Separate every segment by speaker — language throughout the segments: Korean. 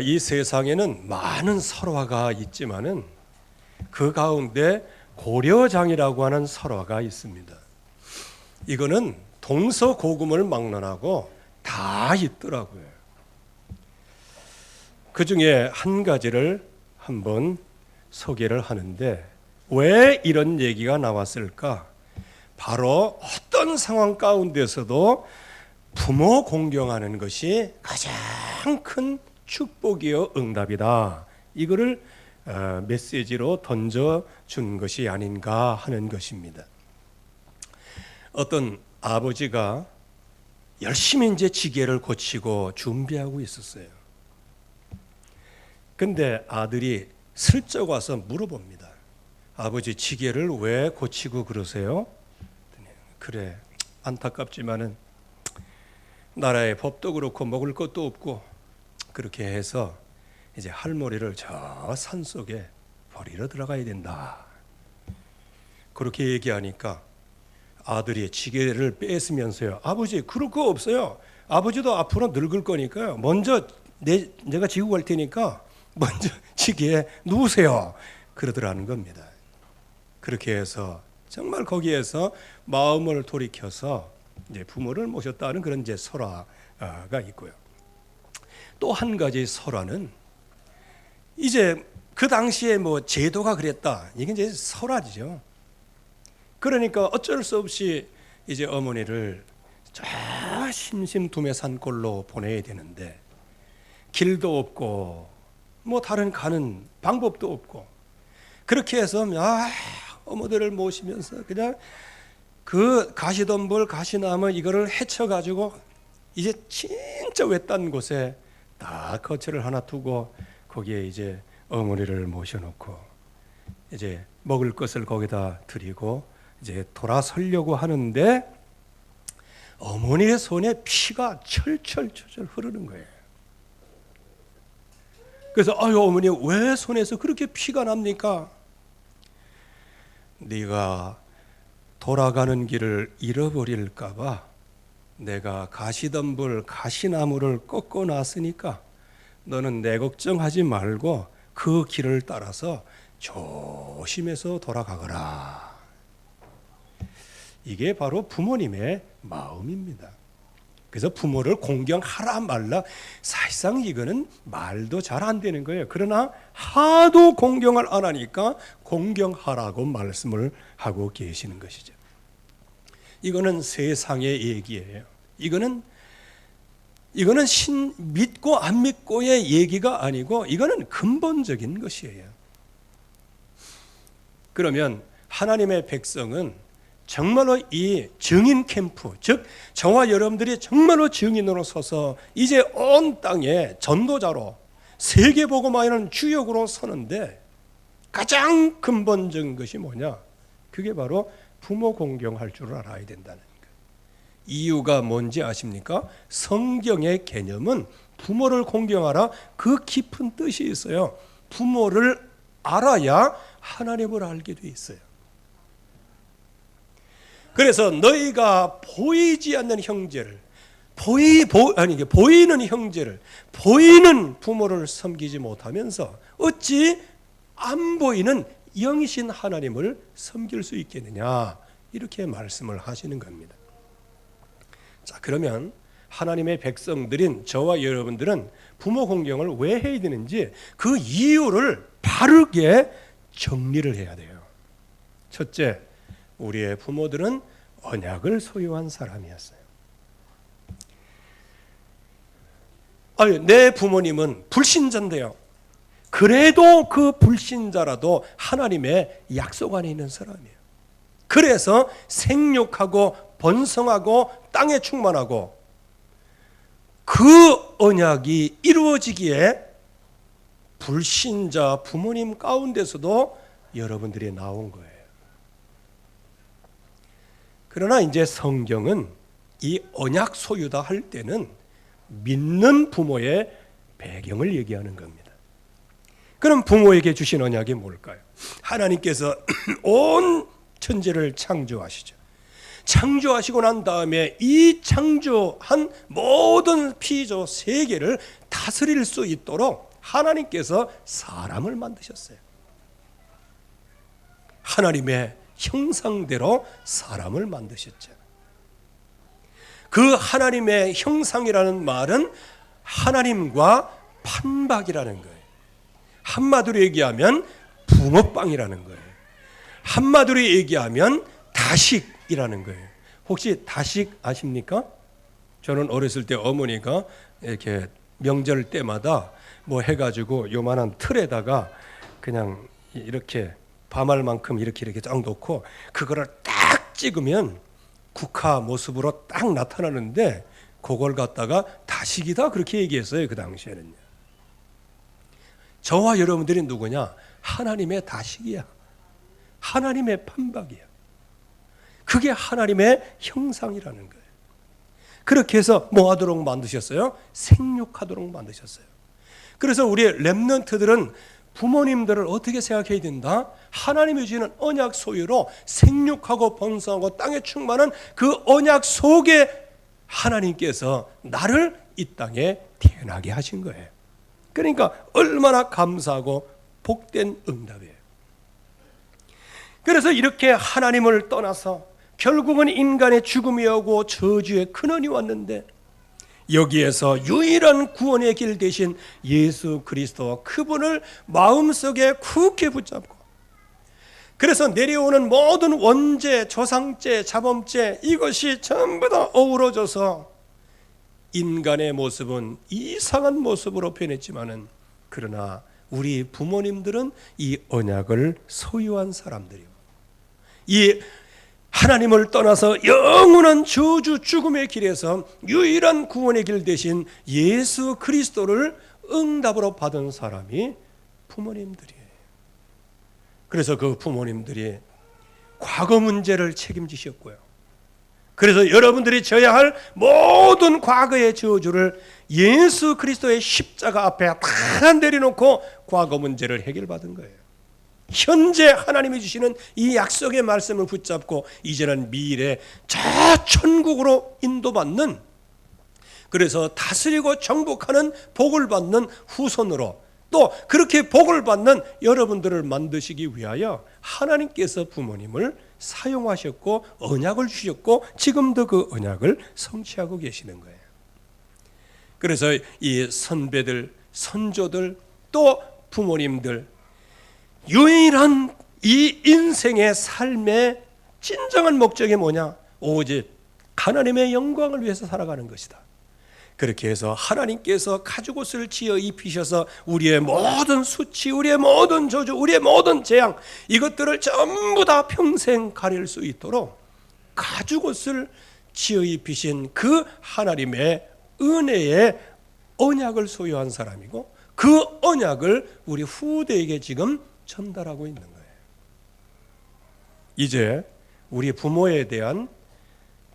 Speaker 1: 이 세상에는 많은 설화가 있지만은 그 가운데 고려장이라고 하는 설화가 있습니다. 이거는 동서고금을 막론하고 다 있더라고요. 그 중에 한 가지를 한번 소개를 하는데, 왜 이런 얘기가 나왔을까? 바로 어떤 상황 가운데서도 부모 공경하는 것이 가장 큰 축복이요 응답이다. 이거를 메시지로 던져준 것이 아닌가 하는 것입니다. 어떤 아버지가 열심히 이제 지게를 고치고 준비하고 있었어요. 근데 아들이 슬쩍 와서 물어봅니다. 아버지, 지게를 왜 고치고 그러세요? 그래, 안타깝지만은 나라의 법도 그렇고 먹을 것도 없고 그렇게 해서 이제 할머니를 저 산속에 버리러 들어가야 된다. 그렇게 얘기하니까 아들이 지게를 뺏으면서요, 아버지 그럴 거 없어요. 아버지도 앞으로 늙을 거니까요, 먼저 내가 지고 갈 테니까 먼저 지게에 누우세요. 그러더라는 겁니다. 그렇게 해서 정말 거기에서 마음을 돌이켜서 이제 부모를 모셨다는 그런 이제 설화가 있고요. 또 한 가지 설화는 이제 그 당시에 뭐 제도가 그랬다. 이게 이제 설화죠. 그러니까 어쩔 수 없이 이제 어머니를 저 심심두메산골로 보내야 되는데 길도 없고 뭐 다른 가는 방법도 없고, 그렇게 해서 어머니를 모시면서 그냥 그 가시덤불 가시나무 이거를 헤쳐가지고 이제 진짜 외딴 곳에 딱 거처를 하나 두고 거기에 이제 어머니를 모셔놓고 이제 먹을 것을 거기다 드리고 이제 돌아서려고 하는데 어머니의 손에 피가 철철철철 흐르는 거예요. 그래서 어머니 왜 손에서 그렇게 피가 납니까? 네가 돌아가는 길을 잃어버릴까 봐 내가 가시덤불 가시나무를 꺾어 놨으니까 너는 내 걱정하지 말고 그 길을 따라서 조심해서 돌아가거라. 이게 바로 부모님의 마음입니다. 그래서 부모를 공경하라 말라, 사실상 이거는 말도 잘 안 되는 거예요. 그러나 하도 공경을 안 하니까 공경하라고 말씀을 하고 계시는 것이죠. 이거는 세상의 얘기예요. 이거는 믿고 안 믿고의 얘기가 아니고 이거는 근본적인 것이에요. 그러면 하나님의 백성은 정말로 이 증인 캠프, 즉 저와 여러분들이 정말로 증인으로 서서 이제 온 땅에 전도자로 세계복음화하는 주역으로 서는데 가장 근본적인 것이 뭐냐? 그게 바로 부모 공경할 줄 알아야 된다는 거예요. 이유가 뭔지 아십니까? 성경의 개념은 부모를 공경하라, 그 깊은 뜻이 있어요. 부모를 알아야 하나님을 알게 돼 있어요. 그래서 너희가 보이지 않는 형제를 보이는 형제를, 보이는 부모를 섬기지 못하면서 어찌 안 보이는 영이신 하나님을 섬길 수 있겠느냐, 이렇게 말씀을 하시는 겁니다. 자, 그러면 하나님의 백성들인 저와 여러분들은 부모 공경을 왜 해야 되는지 그 이유를 바르게 정리를 해야 돼요. 첫째, 우리의 부모들은 언약을 소유한 사람이었어요. 내 부모님은 불신자인데요, 그래도 그 불신자라도 하나님의 약속 안에 있는 사람이에요. 그래서 생육하고 번성하고 땅에 충만하고 그 언약이 이루어지기에 불신자 부모님 가운데서도 여러분들이 나온 거예요. 그러나 이제 성경은 이 언약 소유다 할 때는 믿는 부모의 배경을 얘기하는 겁니다. 그럼 부모에게 주신 언약이 뭘까요? 하나님께서 온 천지를 창조하시죠. 창조하시고 난 다음에 이 창조한 모든 피조 세계를 다 다스릴 수 있도록 하나님께서 사람을 만드셨어요. 하나님의 형상대로 사람을 만드셨죠. 그 하나님의 형상이라는 말은 하나님과 판박이라는 거예요. 한마디로 얘기하면 붕어빵이라는 거예요. 한마디로 얘기하면 다식이라는 거예요. 혹시 다식 아십니까? 저는 어렸을 때 어머니가 이렇게 명절 때마다 뭐 해가지고 요만한 틀에다가 그냥 이렇게 밤알만큼 이렇게 쫙 놓고 그거를 딱 찍으면 국화 모습으로 딱 나타나는데 그걸 갖다가 다식이다 그렇게 얘기했어요. 그 당시에는요. 저와 여러분들이 누구냐? 하나님의 다식이야. 하나님의 판박이야. 그게 하나님의 형상이라는 거예요. 그렇게 해서 뭐 하도록 만드셨어요? 생육하도록 만드셨어요. 그래서 우리 렘넌트들은 부모님들을 어떻게 생각해야 된다? 하나님이 주시는 언약 소유로 생육하고 번성하고 땅에 충만한 그 언약 속에 하나님께서 나를 이 땅에 태어나게 하신 거예요. 그러니까 얼마나 감사하고 복된 응답이에요. 그래서 이렇게 하나님을 떠나서 결국은 인간의 죽음이 오고 저주의 근원이 왔는데 여기에서 유일한 구원의 길 대신 예수 그리스도 그분을 마음속에 굳게 붙잡고 그래서 내려오는 모든 원죄, 조상죄, 자범죄 이것이 전부 다 어우러져서 인간의 모습은 이상한 모습으로 변했지만은 그러나 우리 부모님들은 이 언약을 소유한 사람들이요. 이 하나님을 떠나서 영원한 저주 죽음의 길에서 유일한 구원의 길 대신 예수 그리스도를 응답으로 받은 사람이 부모님들이에요. 그래서 그 부모님들이 과거 문제를 책임지셨고요. 그래서 여러분들이 져야 할 모든 과거의 저주를 예수 그리스도의 십자가 앞에 다 내려놓고 과거 문제를 해결받은 거예요. 현재 하나님이 주시는 이 약속의 말씀을 붙잡고 이제는 미래 저 천국으로 인도받는 그래서 다스리고 정복하는 복을 받는 후손으로 또 그렇게 복을 받는 여러분들을 만드시기 위하여 하나님께서 부모님을 사용하셨고 언약을 주셨고 지금도 그 언약을 성취하고 계시는 거예요. 그래서 이 선배들, 선조들 또 부모님들 유일한 이 인생의 삶의 진정한 목적이 뭐냐? 오직 하나님의 영광을 위해서 살아가는 것이다. 그렇게 해서 하나님께서 가죽옷을 지어 입히셔서 우리의 모든 수치, 우리의 모든 저주, 우리의 모든 재앙 이것들을 전부 다 평생 가릴 수 있도록 가죽옷을 지어 입히신 그 하나님의 은혜의 언약을 소유한 사람이고 그 언약을 우리 후대에게 지금 전달하고 있는 거예요. 이제 우리 부모에 대한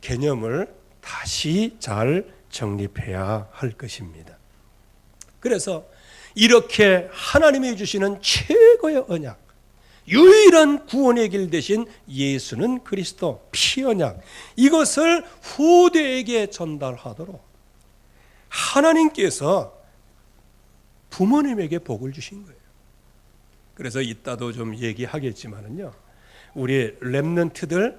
Speaker 1: 개념을 다시 잘 정립해야 할 것입니다. 그래서 이렇게 하나님이 주시는 최고의 언약, 유일한 구원의 길 대신 예수는 그리스도 피언약 이것을 후대에게 전달하도록 하나님께서 부모님에게 복을 주신 거예요. 그래서 이따도 좀 얘기하겠지만은요, 우리 렘넌트들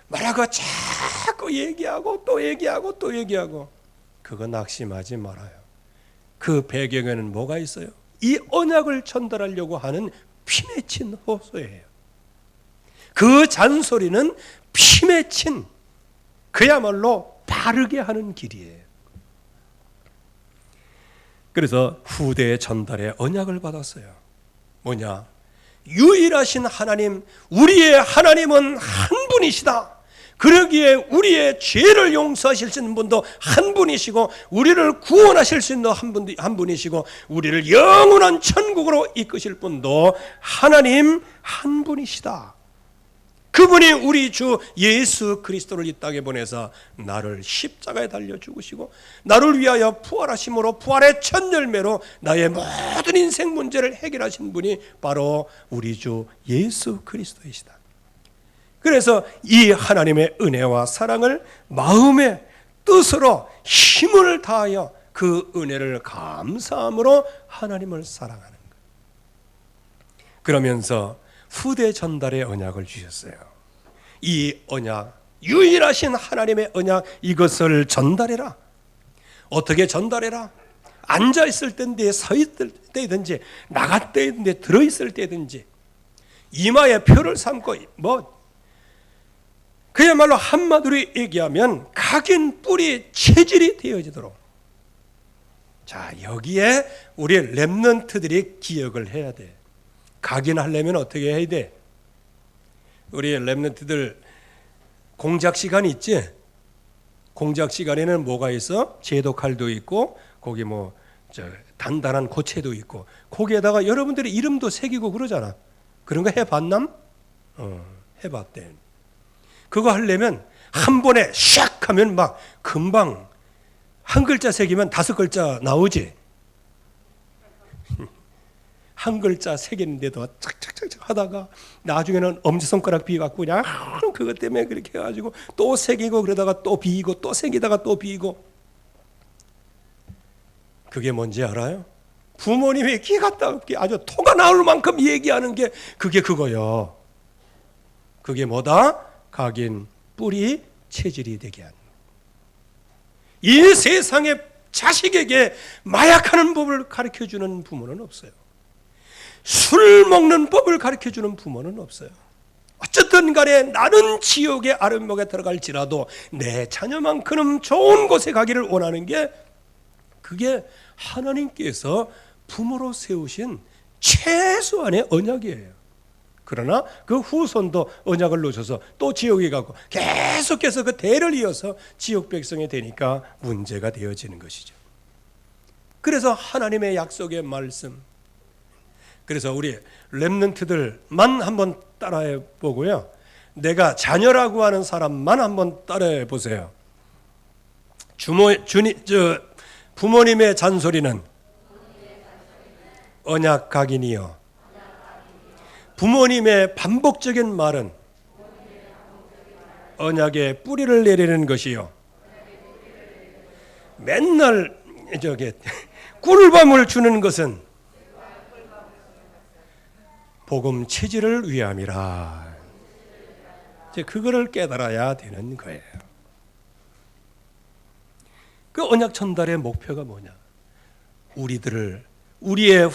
Speaker 1: 뭐라고 자꾸 얘기하고 또 얘기하고 또 얘기하고 그거 낙심하지 말아요. 그 배경에는 뭐가 있어요? 이 언약을 전달하려고 하는 피 맺힌 호소예요. 그 잔소리는 피 맺힌 그야말로 바르게 하는 길이에요. 그래서 후대의 전달에 언약을 받았어요. 뭐냐? 유일하신 하나님, 우리의 하나님은 한 분이시다. 그러기에 우리의 죄를 용서하실 수 있는 분도 한 분이시고 우리를 구원하실 수 있는 한 분이시고 우리를 영원한 천국으로 이끄실 분도 하나님 한 분이시다. 그분이 우리 주 예수 그리스도를 이 땅에 보내서 나를 십자가에 달려 죽으시고 나를 위하여 부활하심으로 부활의 첫 열매로 나의 모든 인생 문제를 해결하신 분이 바로 우리 주 예수 그리스도이시다. 그래서 이 하나님의 은혜와 사랑을 마음의 뜻으로 힘을 다하여 그 은혜를 감사함으로 하나님을 사랑하는 것. 그러면서 후대 전달의 언약을 주셨어요. 이 언약, 유일하신 하나님의 언약, 이것을 전달해라. 어떻게 전달해라? 앉아있을 때인데, 서있을 때든지, 나갈 때인데, 들어있을 때든지, 이마에 표를 삼고, 그야말로 한마디로 얘기하면 각인 뿌리 체질이 되어지도록. 자, 여기에 우리 렘넌트들이 기억을 해야 돼. 각인하려면 어떻게 해야 돼? 우리 렘넌트들 공작 시간이 있지? 공작 시간에는 뭐가 있어? 제도칼도 있고, 거기 단단한 고체도 있고, 거기에다가 여러분들의 이름도 새기고 그러잖아. 그런 거 해봤남? 해봤대. 그거 하려면 한 번에 샥 하면 막 금방 한 글자 새기면 5글자 나오지. 한 글자 새기는데도 착착착착 하다가 나중에는 엄지손가락 비갖고 그냥 그것 때문에 그렇게 해가지고 또 새기고 그러다가 또 비고 또 새기다가 또 비고. 그게 뭔지 알아요? 부모님이 기가 아주 토가 나올 만큼 얘기하는 게 그게 그거요. 그게 뭐다? 각인 뿌리 체질이 되게 하는. 이 세상에 자식에게 마약하는 법을 가르쳐주는 부모는 없어요. 술 먹는 법을 가르쳐주는 부모는 없어요. 어쨌든 간에 나는 지옥의 아랫목에 들어갈지라도 내 자녀만큼 좋은 곳에 가기를 원하는 게, 그게 하나님께서 부모로 세우신 최소한의 언약이에요. 그러나 그 후손도 언약을 놓쳐서 또 지옥에 가고 계속해서 그 대를 이어서 지옥 백성이 되니까 문제가 되어지는 것이죠. 그래서 하나님의 약속의 말씀, 그래서 우리 렘넌트들만 한번 따라해 보고요. 내가 자녀라고 하는 사람만 한번 따라해 보세요. 부모님의 잔소리는 언약 각인이요. 부모님의 반복적인 말은 언약의 뿌리를 내리는 것이요. 맨날 꿀밤을 주는 것은 복음 체질을 위함이라. 이제 그거를 깨달아야 되는 거예요. 그 언약 전달의 목표가 뭐냐? 우리의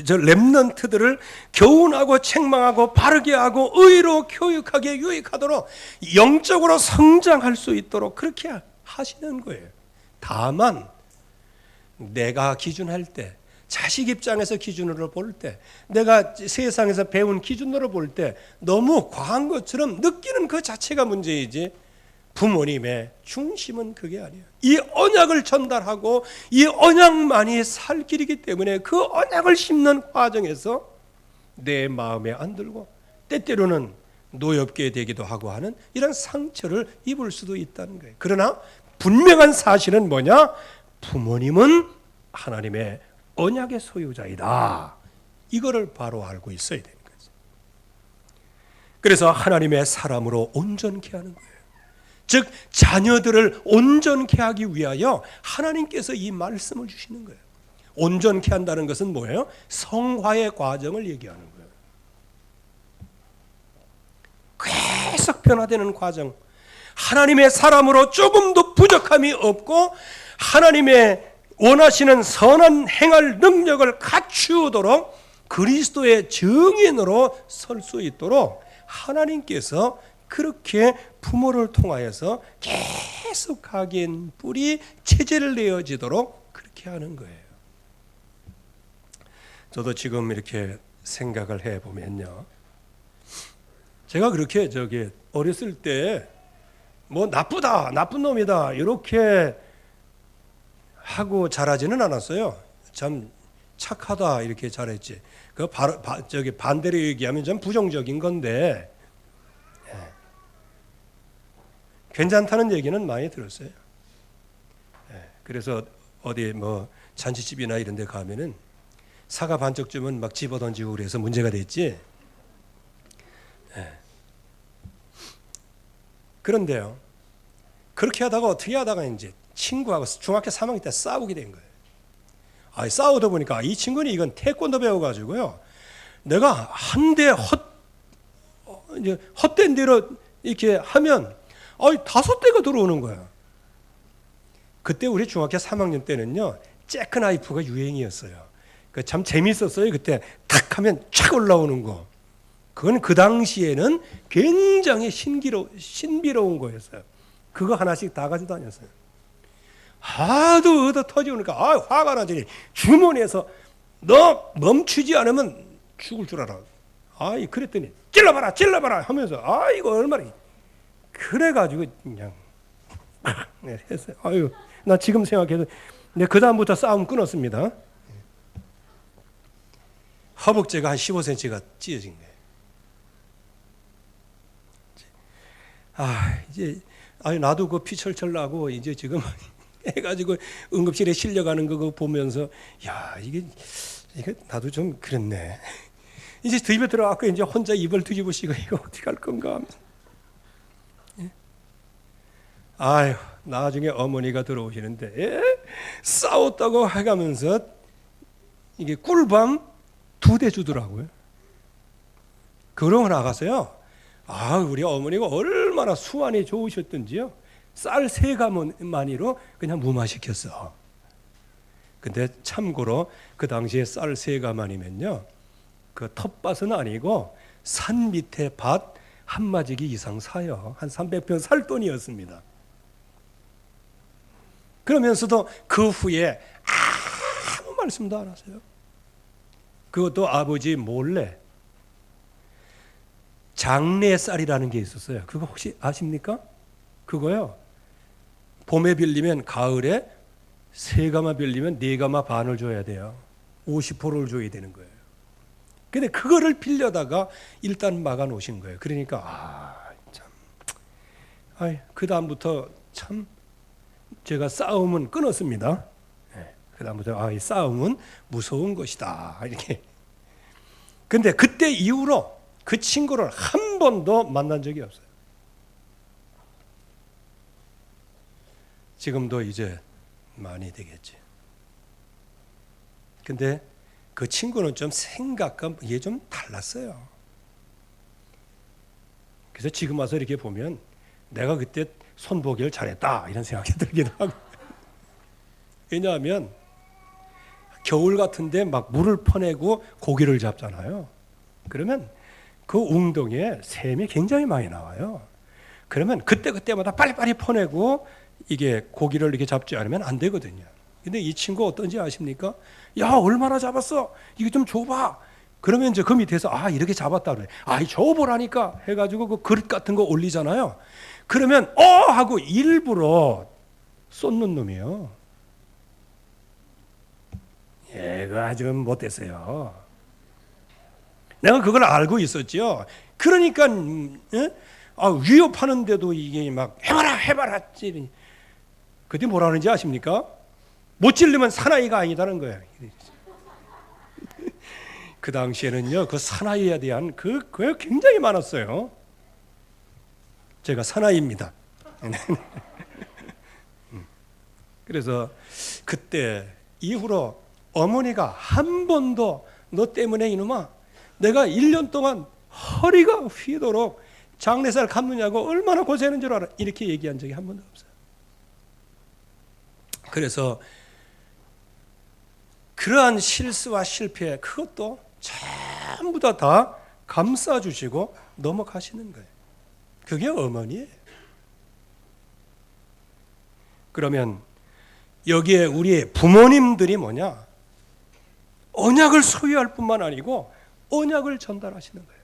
Speaker 1: 렘넌트들을 교훈하고 책망하고 바르게 하고 의로 교육하게 유익하도록 영적으로 성장할 수 있도록 그렇게 하시는 거예요. 다만 내가 기준할 때, 자식 입장에서 기준으로 볼 때, 내가 세상에서 배운 기준으로 볼 때 너무 과한 것처럼 느끼는 그 자체가 문제이지, 부모님의 중심은 그게 아니에요. 이 언약을 전달하고 이 언약만이 살 길이기 때문에 그 언약을 심는 과정에서 내 마음에 안 들고 때때로는 노엽게 되기도 하고 하는 이런 상처를 입을 수도 있다는 거예요. 그러나 분명한 사실은 뭐냐? 부모님은 하나님의 언약의 소유자이다. 이거를 바로 알고 있어야 되는 거죠. 그래서 하나님의 사람으로 온전케 하는 거예요. 즉 자녀들을 온전케 하기 위하여 하나님께서 이 말씀을 주시는 거예요. 온전케 한다는 것은 뭐예요? 성화의 과정을 얘기하는 거예요. 계속 변화되는 과정. 하나님의 사람으로 조금도 부족함이 없고 하나님의 원하시는 선한 행할 능력을 갖추도록 그리스도의 증인으로 설 수 있도록 하나님께서 그렇게 부모를 통하여서 계속 각인 뿌리 체질을 내어지도록 그렇게 하는 거예요. 저도 지금 이렇게 생각을 해보면요, 제가 그렇게 어렸을 때 나쁘다, 나쁜 놈이다 이렇게 하고 자라지는 않았어요. 참 착하다 이렇게 자랐지. 그 반대로 얘기하면 좀 부정적인 건데, 괜찮다는 얘기는 많이 들었어요. 그래서 어디 잔치집이나 이런 데 가면은 사과 반쪽쯤은 막 집어 던지고 그래서 문제가 됐지. 그런데요, 그렇게 하다가 어떻게 하다가 이제 친구하고 중학교 3학년 때 싸우게 된 거예요. 싸우다 보니까 이 친구는 이건 태권도 배워가지고요. 내가 한 대 헛된 대로 이렇게 하면 5대가 들어오는 거야. 그때 우리 중학교 3학년 때는요, 잭크나이프가 유행이었어요. 참 재밌었어요. 그때 탁 하면 촥 올라오는 거. 그건 그 당시에는 굉장히 신비로운 거였어요. 그거 하나씩 다 가지고 다녔어요. 하도 얻어 터지니까 화가 나더니 주머니에서 너 멈추지 않으면 죽을 줄 알아. 그랬더니 찔러봐라 하면서 이거 얼마나 그래가지고 그냥 했어요. 나 지금 생각해도 그 다음부터 싸움 끊었습니다. 허벅지가 한 15cm가 찢어진 거예요. 이제 나도 그 피 철철 나고 이제 지금 해가지고 응급실에 실려가는 거 보면서 이게 나도 좀 그랬네. 이제 집에 들어가고 이제 혼자 입을 뒤집으시고 이거 어떻게 할 건가 하면서. 나중에 어머니가 들어오시는데 싸웠다고 해가면서 이게 꿀밤 2대 주더라고요. 그러고 나가서요. 우리 어머니가 얼마나 수완이 좋으셨던지요. 쌀 3가마니로 그냥 무마시켰어. 근데 참고로 그 당시에 쌀 3가마니면요, 그 텃밭은 아니고 산 밑에 밭 한마지기 이상 사요. 한 300평 살 돈이었습니다. 그러면서도 그 후에 아무 말씀도 안 하세요. 그것도 아버지 몰래 장례쌀이라는 게 있었어요. 그거 혹시 아십니까? 그거요. 봄에 빌리면 가을에 3가마 빌리면 4가마 반을 줘야 돼요. 50%를 줘야 되는 거예요. 근데 그거를 빌려다가 일단 막아 놓으신 거예요. 그러니까 그 다음부터 참 제가 싸움은 끊었습니다. 그 다음부터 이 싸움은 무서운 것이다 이렇게. 근데 그때 이후로 그 친구를 한 번도 만난 적이 없어요. 지금도 이제 많이 되겠지. 근데 그 친구는 좀 생각과 이게 좀 달랐어요. 그래서 지금 와서 이렇게 보면 내가 그때 손보기를 잘했다 이런 생각이 들기도 하고. 왜냐하면 겨울 같은데 막 물을 퍼내고 고기를 잡잖아요. 그러면 그 웅덩이에 샘이 굉장히 많이 나와요. 그러면 그때마다 빨리빨리 퍼내고 이게 고기를 이렇게 잡지 않으면 안 되거든요. 근데 이 친구 어떤지 아십니까? 얼마나 잡았어? 이거 좀 줘봐. 그러면 이제 그 밑에서 이렇게 잡았다 그래. 줘보라니까 해가지고 그 그릇 같은 거 올리잖아요. 그러면 하고 일부러 쏟는 놈이에요. 얘가 좀 못됐어요. 내가 그걸 알고 있었죠. 그러니까 위협하는데도 이게 막 해봐라 찌르니. 그때 뭐라 하는지 아십니까? 못 찔르면 사나이가 아니다는 거예요. 그 당시에는요, 그 사나이에 대한 그게 굉장히 많았어요. 제가 사나이입니다. 그래서 그때 이후로 어머니가 한 번도 너 때문에 이놈아 내가 1년 동안 허리가 휘도록 장례살 갚느냐고 얼마나 고생하는 줄 알아 이렇게 얘기한 적이 한 번도 없어요. 그래서 그러한 실수와 실패 그것도 전부 다 감싸주시고 넘어가시는 거예요. 그게 어머니예요. 그러면 여기에 우리 부모님들이 뭐냐? 언약을 소유할 뿐만 아니고 언약을 전달하시는 거예요.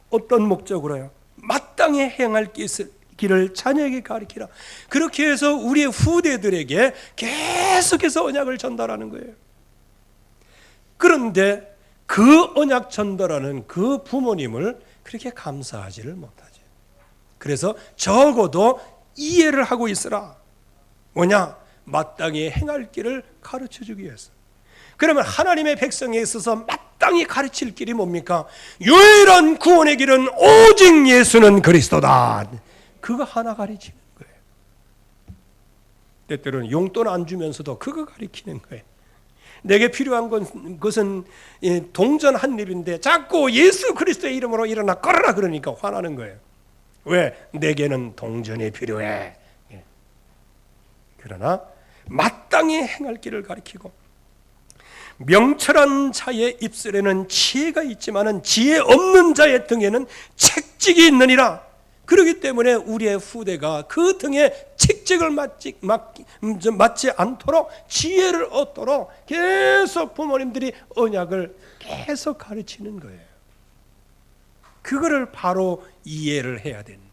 Speaker 1: 어떤 목적으로요? 마땅히 행할 길을 자녀에게 가르치라. 그렇게 해서 우리의 후대들에게 계속해서 언약을 전달하는 거예요. 그런데 그 언약 전달하는 그 부모님을 그렇게 감사하지를 못하죠. 그래서 적어도 이해를 하고 있으라. 뭐냐? 마땅히 행할 길을 가르쳐주기 위해서. 그러면 하나님의 백성에 있어서 마땅히 가르칠 길이 뭡니까? 유일한 구원의 길은 오직 예수는 그리스도다. 그거 하나 가르치는 거예요. 때때로는 용돈 안 주면서도 그거 가르치는 거예요. 내게 필요한 것은 동전 한 입인데 자꾸 예수 그리스도의 이름으로 일어나 걸어라 그러니까 화나는 거예요. 왜? 내게는 동전이 필요해. 그러나 마땅히 행할 길을 가리키고 명철한 자의 입술에는 지혜가 있지만은 지혜 없는 자의 등에는 책직이 있느니라. 그렇기 때문에 우리의 후대가 그 등에 책직을 맞지 않도록 지혜를 얻도록 계속 부모님들이 언약을 계속 가르치는 거예요. 그거를 바로 이해를 해야 되는데.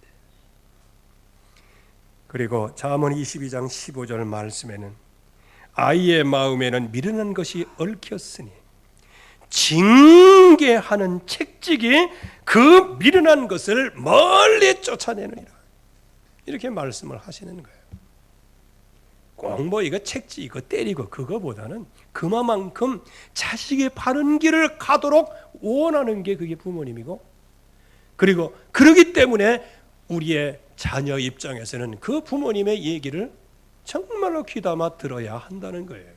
Speaker 1: 그리고 잠언 22장 15절 말씀에는 아이의 마음에는 미련한 것이 얽혔으니 징계하는 책직이 그 미련한 것을 멀리 쫓아내느니라. 이렇게 말씀을 하시는 거예요. 꼭 뭐 이거 책직 이거 때리고 그거보다는 그만큼 자식이 바른 길을 가도록 원하는 게 그게 부모님이고, 그리고 그러기 때문에 우리의 자녀 입장에서는 그 부모님의 얘기를 정말로 귀담아 들어야 한다는 거예요.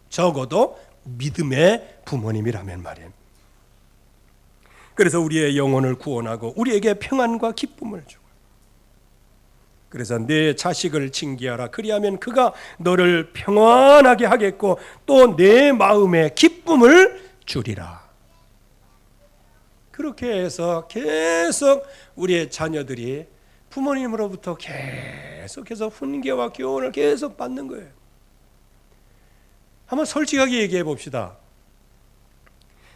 Speaker 1: 적어도 믿음의 부모님이라면 말이에요. 그래서 우리의 영혼을 구원하고 우리에게 평안과 기쁨을 주고, 그래서 내 자식을 징계하라. 그리하면 그가 너를 평안하게 하겠고 또 내 마음에 기쁨을 주리라. 그렇게 해서 계속 우리의 자녀들이 부모님으로부터 계속해서 훈계와 교훈을 계속 받는 거예요. 한번 솔직하게 얘기해 봅시다.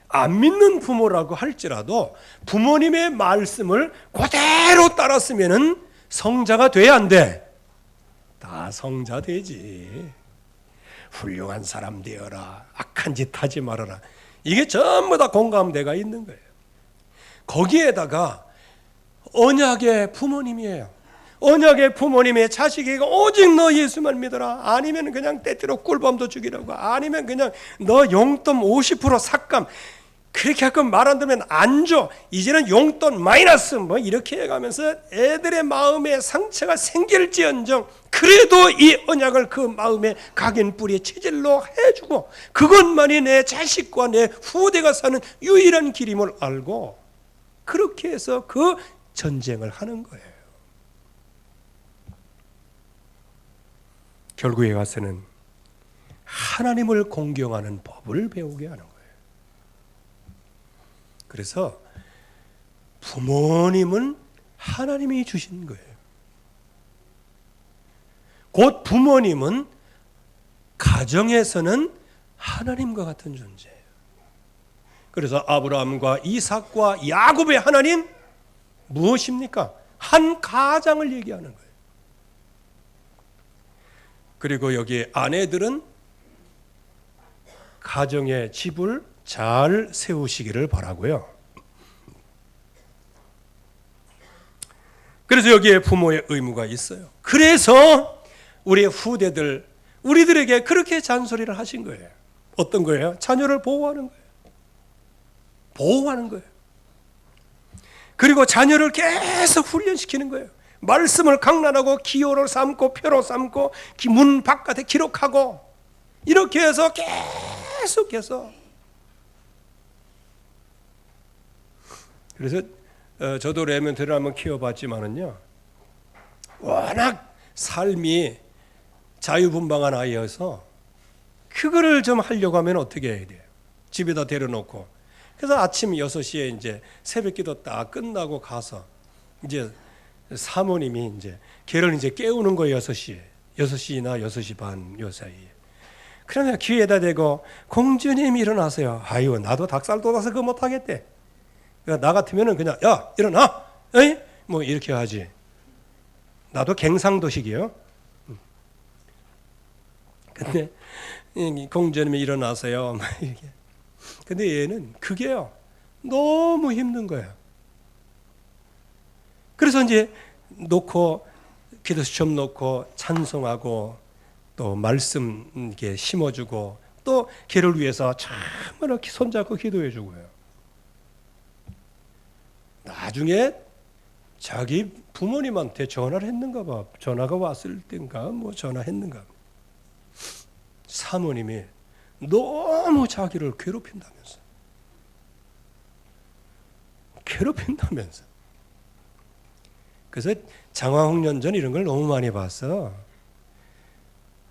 Speaker 1: 안 믿는 부모라고 할지라도 부모님의 말씀을 그대로 따랐으면 성자가 돼야 안 돼? 다 성자 되지. 훌륭한 사람 되어라. 악한 짓 하지 말아라. 이게 전부 다 공감대가 있는 거예요. 거기에다가 언약의 부모님이에요. 언약의 부모님의 자식이 오직 너 예수만 믿어라. 아니면 그냥 때때로 꿀밤도 죽이라고. 아니면 그냥 너 용돈 50% 삭감. 그렇게 가끔 말 안 들으면 안 줘. 이제는 용돈 마이너스 뭐 이렇게 해가면서 애들의 마음에 상처가 생길지언정 그래도 이 언약을 그 마음에 각인 뿌리에 체질로 해주고 그것만이 내 자식과 내 후대가 사는 유일한 길임을 알고 그렇게 해서 그 전쟁을 하는 거예요. 결국에 가서는 하나님을 공경하는 법을 배우게 하는 거예요. 그래서 부모님은 하나님이 주신 거예요. 곧 부모님은 가정에서는 하나님과 같은 존재예요. 그래서 아브라함과 이삭과 야곱의 하나님 무엇입니까? 한 가장을 얘기하는 거예요. 그리고 여기 아내들은 가정의 집을 잘 세우시기를 바라고요. 그래서 여기에 부모의 의무가 있어요. 그래서 우리 후대들, 우리들에게 그렇게 잔소리를 하신 거예요. 어떤 거예요? 자녀를 보호하는 거예요. 보호하는 거예요. 그리고 자녀를 계속 훈련시키는 거예요. 말씀을 강란하고 기호를 삼고 표로 삼고 문 바깥에 기록하고 이렇게 해서 계속해서. 그래서 저도 레몬트를 한번 키워봤지만은요, 워낙 삶이 자유분방한 아이여서 그거를 좀 하려고 하면 어떻게 해야 돼요? 집에다 데려놓고. 그래서 아침 6시에 이제 새벽기도 딱 끝나고 가서 이제 사모님이 이제 걔를 이제 깨우는 거예요. 6시에. 6시나 6시 반 요 사이에. 그러면 귀에다 대고 공주님 일어나세요. 아유, 나도 닭살 돋아서 그거 못하겠대. 나 같으면은 그냥 야 일어나, 에이? 뭐 이렇게 하지. 나도 갱상도식이요. 근데 공주님이 일어나세요. 막 이렇게. 근데 얘는 그게요 너무 힘든 거예요. 그래서 이제 놓고 기도 수첩 놓고 찬송하고 또 말씀 이렇게 심어주고 또 걔를 위해서 참으로 손잡고 기도해주고요. 나중에 자기 부모님한테 전화를 했는가 봐. 전화가 왔을 때인가 뭐 전화했는가. 사모님이 너무 자기를 괴롭힌다면서. 그래서 장화홍련전 이런 걸 너무 많이 봤어.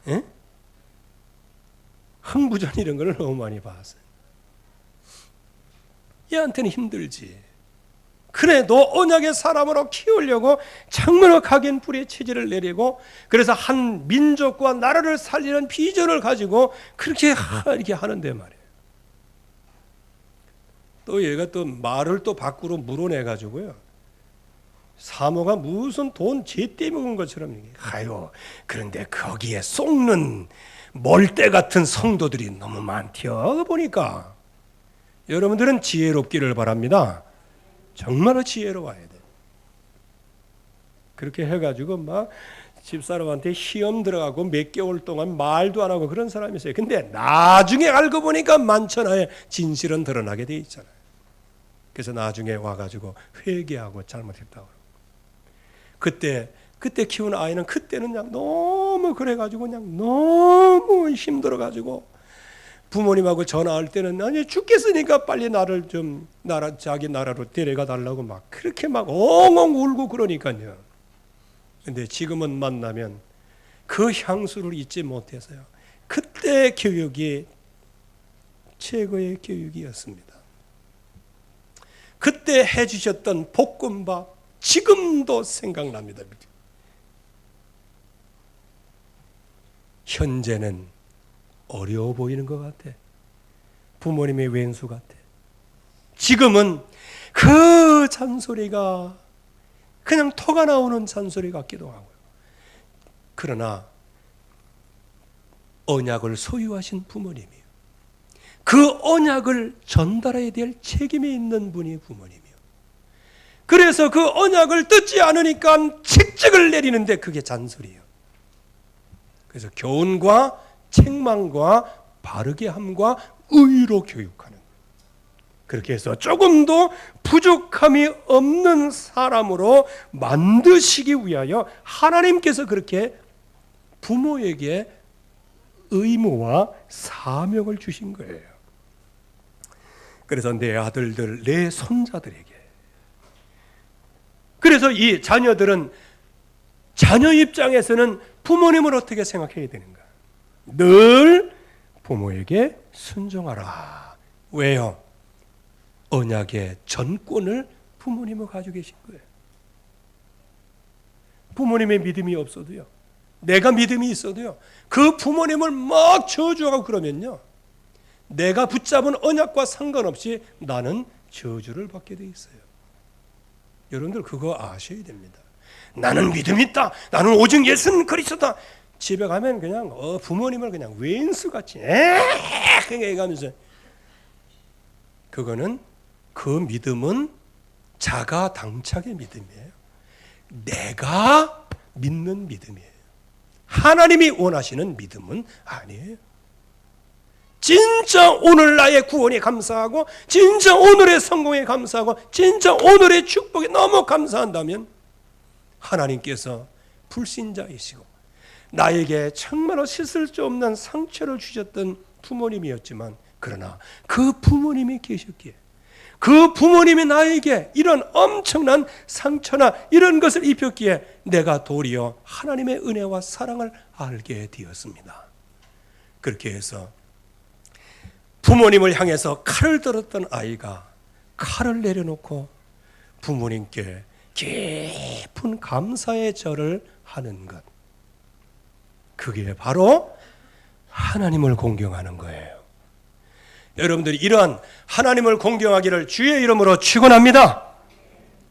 Speaker 1: 예? 흥부전 이런 걸 너무 많이 봤어. 얘한테는 힘들지. 그래도 언약의 사람으로 키우려고 정말로 각인 뿌리에 체질을 내리고, 그래서 한 민족과 나라를 살리는 비전을 가지고 그렇게 이렇게 하는데 말이에요. 또 얘가 또 말을 또 밖으로 물어내 가지고요, 사모가 무슨 돈 제때 먹은 것처럼 아유, 그런데 거기에 속는 몰대 같은 성도들이 너무 많대요. 보니까 여러분들은 지혜롭기를 바랍니다. 정말로 지혜로워야 돼. 그렇게 해가지고 막 집사람한테 시험 들어가고 몇 개월 동안 말도 안 하고 그런 사람이 있어요. 근데 나중에 알고 보니까 만천하에 진실은 드러나게 돼 있잖아요. 그래서 나중에 와가지고 회개하고 잘못했다고. 그때 키운 아이는 그때는 그냥 너무 그래가지고 그냥 너무 힘들어가지고 부모님하고 전화할 때는 아니 죽겠으니까 빨리 나를 좀 자기 나라로 데려가 달라고 막 그렇게 막 엉엉 울고 그러니까요. 근데 지금은 만나면 그 향수를 잊지 못해서요. 그때 교육이 최고의 교육이었습니다. 그때 해주셨던 볶음밥 지금도 생각납니다. 현재는 어려워 보이는 것 같아. 부모님의 왼수 같아. 지금은 그 잔소리가 그냥 토가 나오는 잔소리 같기도 하고요. 그러나 언약을 소유하신 부모님이요, 그 언약을 전달해야 될 책임이 있는 분이 부모님이요. 그래서 그 언약을 듣지 않으니까 책찍을 내리는데 그게 잔소리예요. 그래서 교훈과 책망과 바르게 함과 의로 교육하는, 그렇게 해서 조금도 부족함이 없는 사람으로 만드시기 위하여 하나님께서 그렇게 부모에게 의무와 사명을 주신 거예요. 그래서 내 아들들, 내 손자들에게, 그래서 이 자녀들은 자녀 입장에서는 부모님을 어떻게 생각해야 되는가? 늘 부모에게 순종하라. 왜요? 언약의 전권을 부모님은 가지고 계신 거예요. 부모님의 믿음이 없어도요, 내가 믿음이 있어도요, 그 부모님을 막 저주하고 그러면요, 내가 붙잡은 언약과 상관없이 나는 저주를 받게 돼 있어요. 여러분들 그거 아셔야 됩니다. 나는 믿음이 있다, 나는 오직 예수는 그리스도다. 집에 가면 그냥 부모님을 그냥 왼수같이 해가면서, 그거는 그 믿음은 자가당착의 믿음이에요. 내가 믿는 믿음이에요. 하나님이 원하시는 믿음은 아니에요. 진짜 오늘 나의 구원에 감사하고, 진짜 오늘의 성공에 감사하고, 진짜 오늘의 축복에 너무 감사한다면 하나님께서 불신자이시고 나에게 정말로 씻을 수 없는 상처를 주셨던 부모님이었지만, 그러나 그 부모님이 계셨기에, 그 부모님이 나에게 이런 엄청난 상처나 이런 것을 입혔기에 내가 도리어 하나님의 은혜와 사랑을 알게 되었습니다. 그렇게 해서 부모님을 향해서 칼을 들었던 아이가 칼을 내려놓고 부모님께 깊은 감사의 절을 하는 것, 그게 바로 하나님을 공경하는 거예요. 여러분들이 이러한 하나님을 공경하기를 주의 이름으로 축원합니다.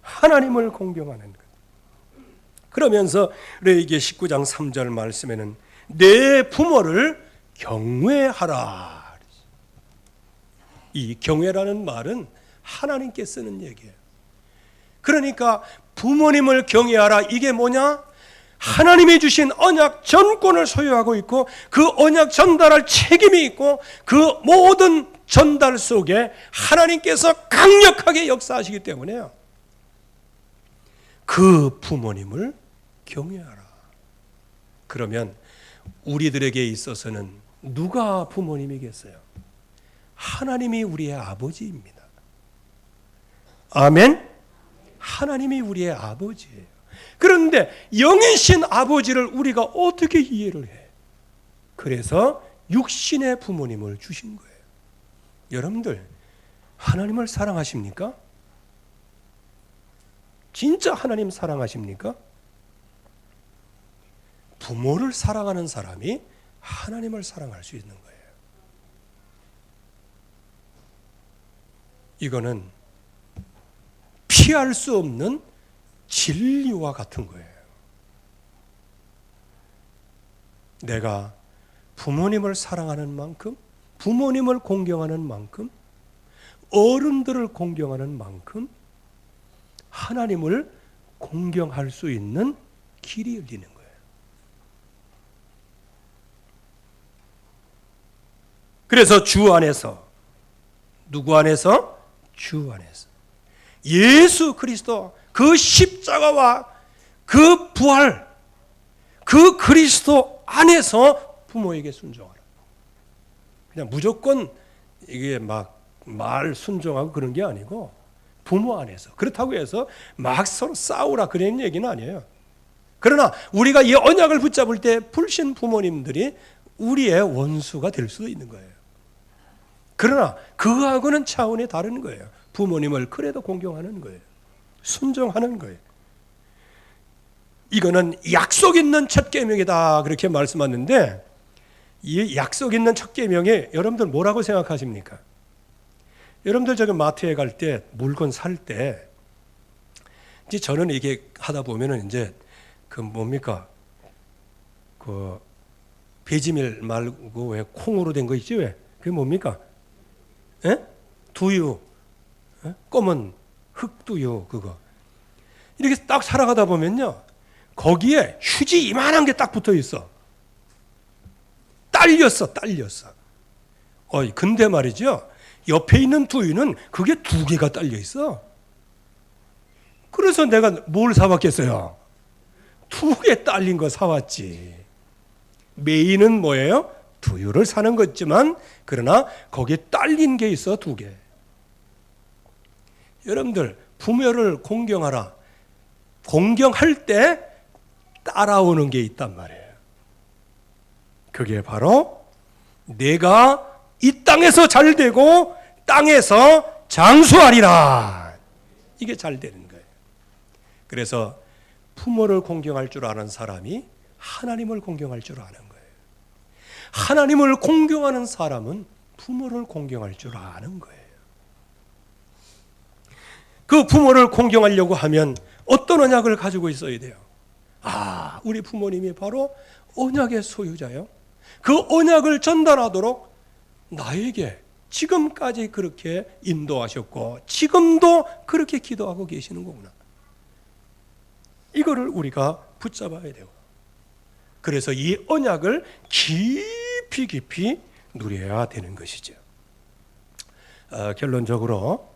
Speaker 1: 하나님을 공경하는 것. 그러면서 레위기 19장 3절 말씀에는 내 부모를 경외하라. 이 경외라는 말은 하나님께 쓰는 얘기예요. 그러니까 부모님을 경외하라, 이게 뭐냐? 하나님이 주신 언약 전권을 소유하고 있고, 그 언약 전달할 책임이 있고, 그 모든 전달 속에 하나님께서 강력하게 역사하시기 때문에요, 그 부모님을 경외하라. 그러면 우리들에게 있어서는 누가 부모님이겠어요? 하나님이 우리의 아버지입니다. 아멘? 하나님이 우리의 아버지예요. 그런데 영이신 아버지를 우리가 어떻게 이해를 해? 그래서 육신의 부모님을 주신 거예요. 여러분들, 하나님을 사랑하십니까? 진짜 하나님 사랑하십니까? 부모를 사랑하는 사람이 하나님을 사랑할 수 있는 거예요. 이거는 피할 수 없는 진리와 같은 거예요. 내가 부모님을 사랑하는 만큼, 부모님을 공경하는 만큼, 어른들을 공경하는 만큼 하나님을 공경할 수 있는 길이 열리는 거예요. 그래서 주 안에서, 누구 안에서? 주 안에서. 예수 그리스도 그 십자가와 그 부활, 그 그리스도 안에서 부모에게 순종하라. 그냥 무조건 이게 막 말 순종하고 그런 게 아니고 부모 안에서. 그렇다고 해서 막 서로 싸우라 그런 얘기는 아니에요. 그러나 우리가 이 언약을 붙잡을 때 불신 부모님들이 우리의 원수가 될 수도 있는 거예요. 그러나 그하고는 차원이 다른 거예요. 부모님을 그래도 공경하는 거예요. 순종하는 거예요. 이거는 약속 있는 첫 계명이다 그렇게 말씀하는데, 이 약속 있는 첫 계명에 여러분들 뭐라고 생각하십니까? 여러분들 저기 마트에 갈 때 물건 살 때 이제 저는 이게 하다 보면은 이제 그 뭡니까? 그 배지밀 말고 왜 콩으로 된 거 있지 왜? 그게 뭡니까? 예? 두유. 예? 검은 흑두유 그거. 이렇게 딱 살아가다 보면요. 거기에 휴지 이만한 게 딱 붙어 있어. 딸렸어. 근데 말이죠. 옆에 있는 두유는 그게 2개가 딸려 있어. 그래서 내가 뭘 사왔겠어요? 2개 딸린 거 사왔지. 메인은 뭐예요? 두유를 사는 거지만 그러나 거기에 딸린 게 있어 2개. 여러분들 부모를 공경하라. 공경할 때 따라오는 게 있단 말이에요. 그게 바로 내가 이 땅에서 잘 되고 땅에서 장수하리라. 이게 잘 되는 거예요. 그래서 부모를 공경할 줄 아는 사람이 하나님을 공경할 줄 아는 거예요. 하나님을 공경하는 사람은 부모를 공경할 줄 아는 거예요. 그 부모를 공경하려고 하면 어떤 언약을 가지고 있어야 돼요? 우리 부모님이 바로 언약의 소유자요. 그 언약을 전달하도록 나에게 지금까지 그렇게 인도하셨고 지금도 그렇게 기도하고 계시는 거구나. 이거를 우리가 붙잡아야 되고, 그래서 이 언약을 깊이 누려야 되는 것이죠. 결론적으로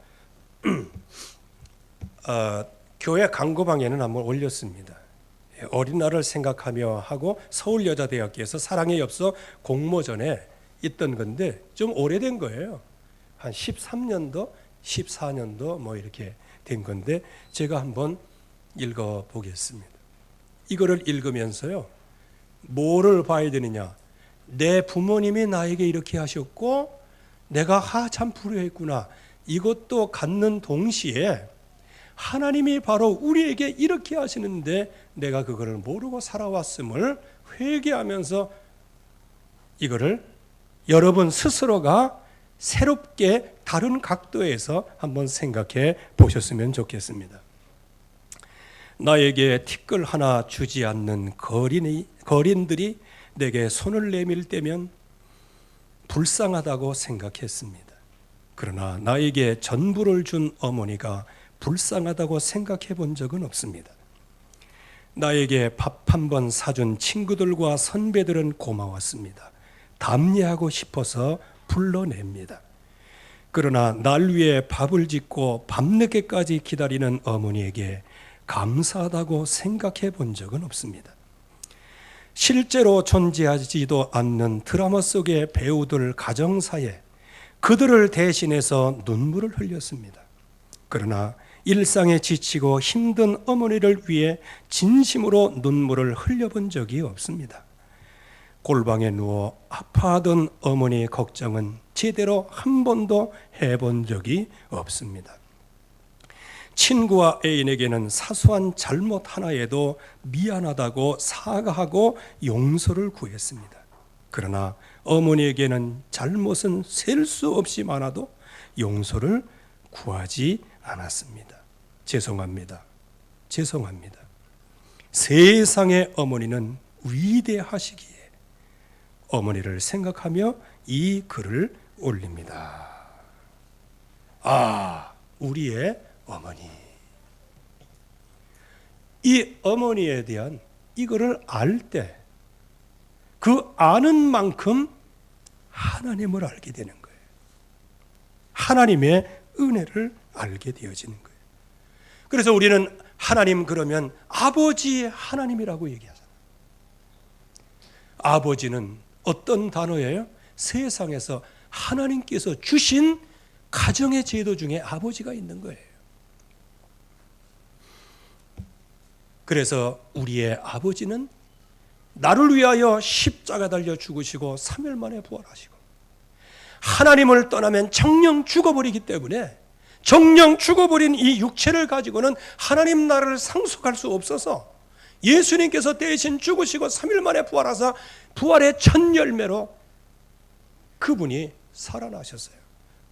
Speaker 1: 교회 광고방에는 한번 올렸습니다. 어린 날을 생각하며 하고 서울여자대학교에서 사랑의 엽서 공모전에 있던 건데 좀 오래된 거예요. 한 13년도, 14년도 뭐 이렇게 된 건데 제가 한번 읽어보겠습니다. 이거를 읽으면서요. 뭐를 봐야 되느냐. 내 부모님이 나에게 이렇게 하셨고 내가 참 불효했구나. 이것도 갖는 동시에 하나님이 바로 우리에게 이렇게 하시는데 내가 그거를 모르고 살아왔음을 회개하면서 이거를 여러분 스스로가 새롭게 다른 각도에서 한번 생각해 보셨으면 좋겠습니다. 나에게 티끌 하나 주지 않는 거린들이 내게 손을 내밀 때면 불쌍하다고 생각했습니다. 그러나 나에게 전부를 준 어머니가 불쌍하다고 생각해 본 적은 없습니다. 나에게 밥 한 번 사준 친구들과 선배들은 고마웠습니다. 담례하고 싶어서 불러냅니다. 그러나 날 위해 밥을 짓고 밤늦게까지 기다리는 어머니에게 감사하다고 생각해 본 적은 없습니다. 실제로 존재하지도 않는 드라마 속의 배우들 가정사에 그들을 대신해서 눈물을 흘렸습니다. 그러나 일상에 지치고 힘든 어머니를 위해 진심으로 눈물을 흘려본 적이 없습니다. 골방에 누워 아파하던 어머니의 걱정은 제대로 한 번도 해본 적이 없습니다. 친구와 애인에게는 사소한 잘못 하나에도 미안하다고 사과하고 용서를 구했습니다. 그러나 어머니에게는 잘못은 셀 수 없이 많아도 용서를 구하지 않았습니다. 죄송합니다. 죄송합니다. 세상의 어머니는 위대하시기에 어머니를 생각하며 이 글을 올립니다. 아, 우리의 어머니. 이 어머니에 대한 이거를 알 때 그 아는 만큼 하나님을 알게 되는 거예요. 하나님의 은혜를 알게 되어지는 거예요. 그래서 우리는 하나님 그러면 아버지 하나님이라고 얘기하잖아요. 아버지는 어떤 단어예요? 세상에서 하나님께서 주신 가정의 제도 중에 아버지가 있는 거예요. 그래서 우리의 아버지는 나를 위하여 십자가 달려 죽으시고 3일 만에 부활하시고, 하나님을 떠나면 정녕 죽어버리기 때문에 정녕 죽어버린 이 육체를 가지고는 하나님 나라를 상속할 수 없어서 예수님께서 대신 죽으시고 3일 만에 부활하사 부활의 첫 열매로 그분이 살아나셨어요.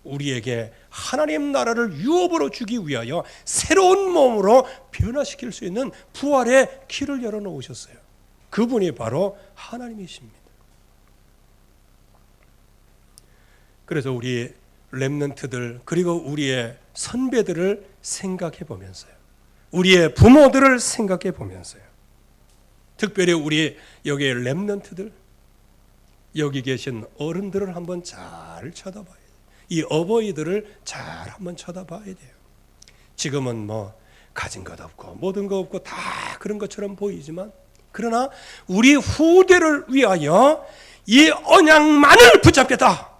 Speaker 1: 우리에게 하나님 나라를 유업으로 주기 위하여 새로운 몸으로 변화시킬 수 있는 부활의 길을 열어놓으셨어요. 그분이 바로 하나님이십니다. 그래서 우리 렘넌트들 그리고 우리의 선배들을 생각해 보면서요, 우리의 부모들을 생각해 보면서요, 특별히 우리 여기 렘넌트들, 여기 계신 어른들을 한번 잘 쳐다봐야 돼요. 이 어버이들을 잘 한번 쳐다봐야 돼요. 지금은 뭐 가진 것 없고 모든 것 없고 다 그런 것처럼 보이지만, 그러나 우리 후대를 위하여 이 언약만을 붙잡겠다,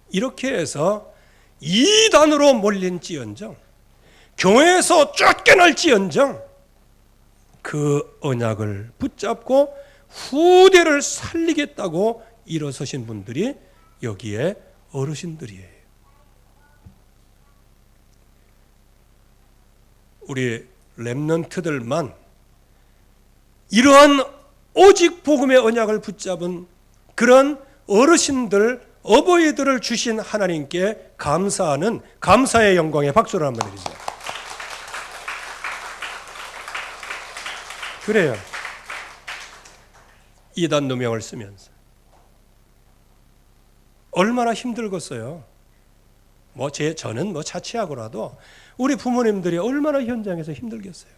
Speaker 1: 이렇게 해서 이단으로 몰린지언정, 교회에서 쫓겨날지언정 그 언약을 붙잡고 후대를 살리겠다고 일어서신 분들이 여기에 어르신들이에요. 우리 렘넌트들만 이러한 오직 복음의 언약을 붙잡은 그런 어르신들, 어버이들을 주신 하나님께 감사하는 감사의 영광에 박수를 한번 드리죠. 그래요. 이단 누명을 쓰면서 얼마나 힘들겠어요. 저는 자취하고라도 우리 부모님들이 얼마나 현장에서 힘들겠어요.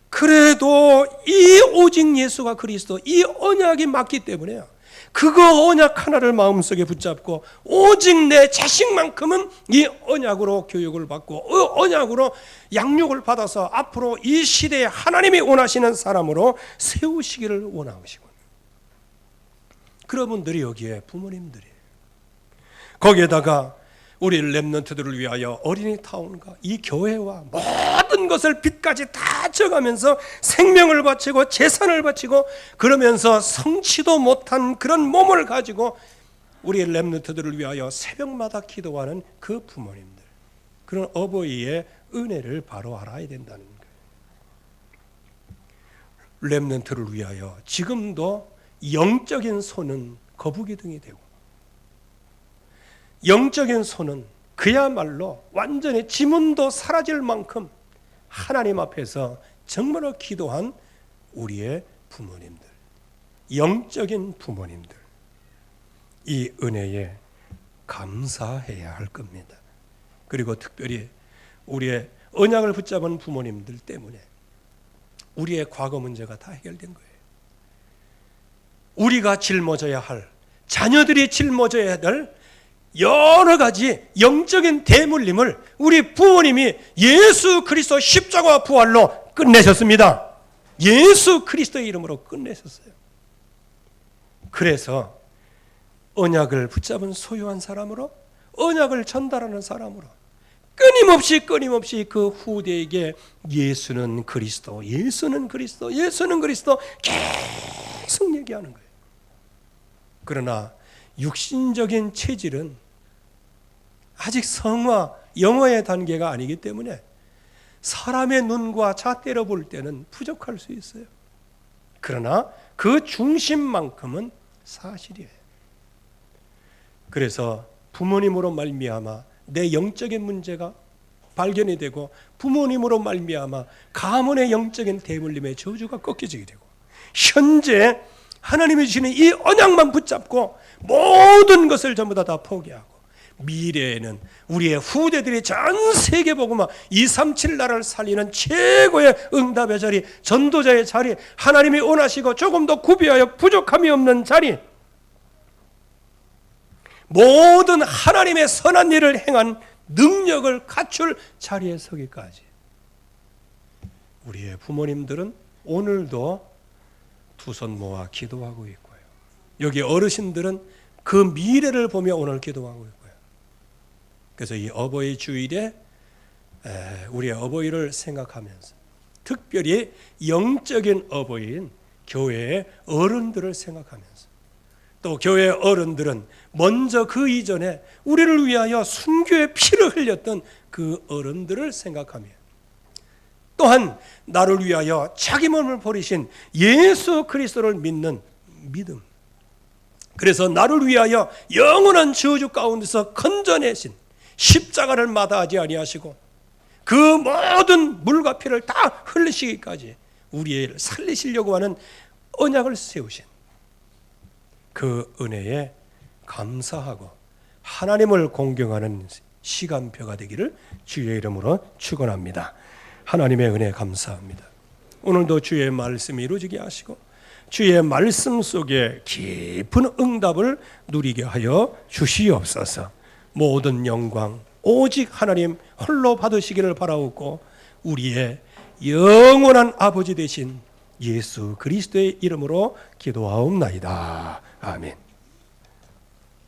Speaker 1: 그래도 이 오직 예수가 그리스도, 이 언약이 맞기 때문에요. 그거 언약 하나를 마음속에 붙잡고 오직 내 자식만큼은 이 언약으로 교육을 받고 언약으로 양육을 받아서 앞으로 이 시대에 하나님이 원하시는 사람으로 세우시기를 원하시고, 그런 분들이 여기에 부모님들이에요. 거기에다가 우리 렘넌트들을 위하여 어린이타운과 이 교회와 모든 것을 빚까지 다 져가면서 생명을 바치고 재산을 바치고 그러면서 성취도 못한 그런 몸을 가지고 우리 렘넌트들을 위하여 새벽마다 기도하는 그 부모님들, 그런 어버이의 은혜를 바로 알아야 된다는 거예요. 렘넌트를 위하여 지금도 영적인 손은 거북이등이 되고, 영적인 손은 그야말로 완전히 지문도 사라질 만큼 하나님 앞에서 정말로 기도한 우리의 부모님들, 영적인 부모님들, 이 은혜에 감사해야 할 겁니다. 그리고 특별히 우리의 언약을 붙잡은 부모님들 때문에 우리의 과거 문제가 다 해결된 거예요. 우리가 짊어져야 할, 자녀들이 짊어져야 될 여러 가지 영적인 대물림을 우리 부모님이 예수 그리스도 십자가 부활로 끝내셨습니다. 예수 그리스도의 이름으로 끝내셨어요. 그래서 언약을 붙잡은 소유한 사람으로, 언약을 전달하는 사람으로 끊임없이 그 후대에게 예수는 그리스도, 예수는 그리스도, 예수는 그리스도 계속 얘기하는 거예요. 그러나 육신적인 체질은 아직 성화, 영화의 단계가 아니기 때문에 사람의 눈과 잣대로 볼 때는 부족할 수 있어요. 그러나 그 중심만큼은 사실이에요. 그래서 부모님으로 말미암아 내 영적인 문제가 발견이 되고, 부모님으로 말미암아 가문의 영적인 대물림의 저주가 꺾여지게 되고, 현재 하나님이 주시는 이 언약만 붙잡고 모든 것을 전부 다 포기하고, 미래에는 우리의 후대들이 전 세계 복음화 237 나라를 살리는 최고의 응답의 자리, 전도자의 자리, 하나님이 원하시고 조금 더 구비하여 부족함이 없는 자리, 모든 하나님의 선한 일을 행한 능력을 갖출 자리에 서기까지 우리의 부모님들은 오늘도 두 손 모아 기도하고 있고요. 여기 어르신들은 그 미래를 보며 오늘 기도하고 있고요. 그래서 이 어버이 주일에 우리의 어버이를 생각하면서, 특별히 영적인 어버이인 교회의 어른들을 생각하면서, 또 교회 어른들은 먼저 그 이전에 우리를 위하여 순교의 피를 흘렸던 그 어른들을 생각하며, 또한 나를 위하여 자기 몸을 버리신 예수 그리스도를 믿는 믿음, 그래서 나를 위하여 영원한 저주 가운데서 건져내신 십자가를 마다하지 아니하시고 그 모든 물과 피를 다 흘리시기까지 우리를 살리시려고 하는 언약을 세우신 그 은혜에 감사하고 하나님을 공경하는 시간표가 되기를 주의 이름으로 축원합니다. 하나님의 은혜 감사합니다. 오늘도 주의 말씀이 이루어지게 하시고 주의 말씀 속에 깊은 응답을 누리게 하여 주시옵소서. 모든 영광 오직 하나님 홀로 받으시기를 바라옵고, 우리의 영원한 아버지 되신 예수 그리스도의 이름으로 기도하옵나이다. 아멘.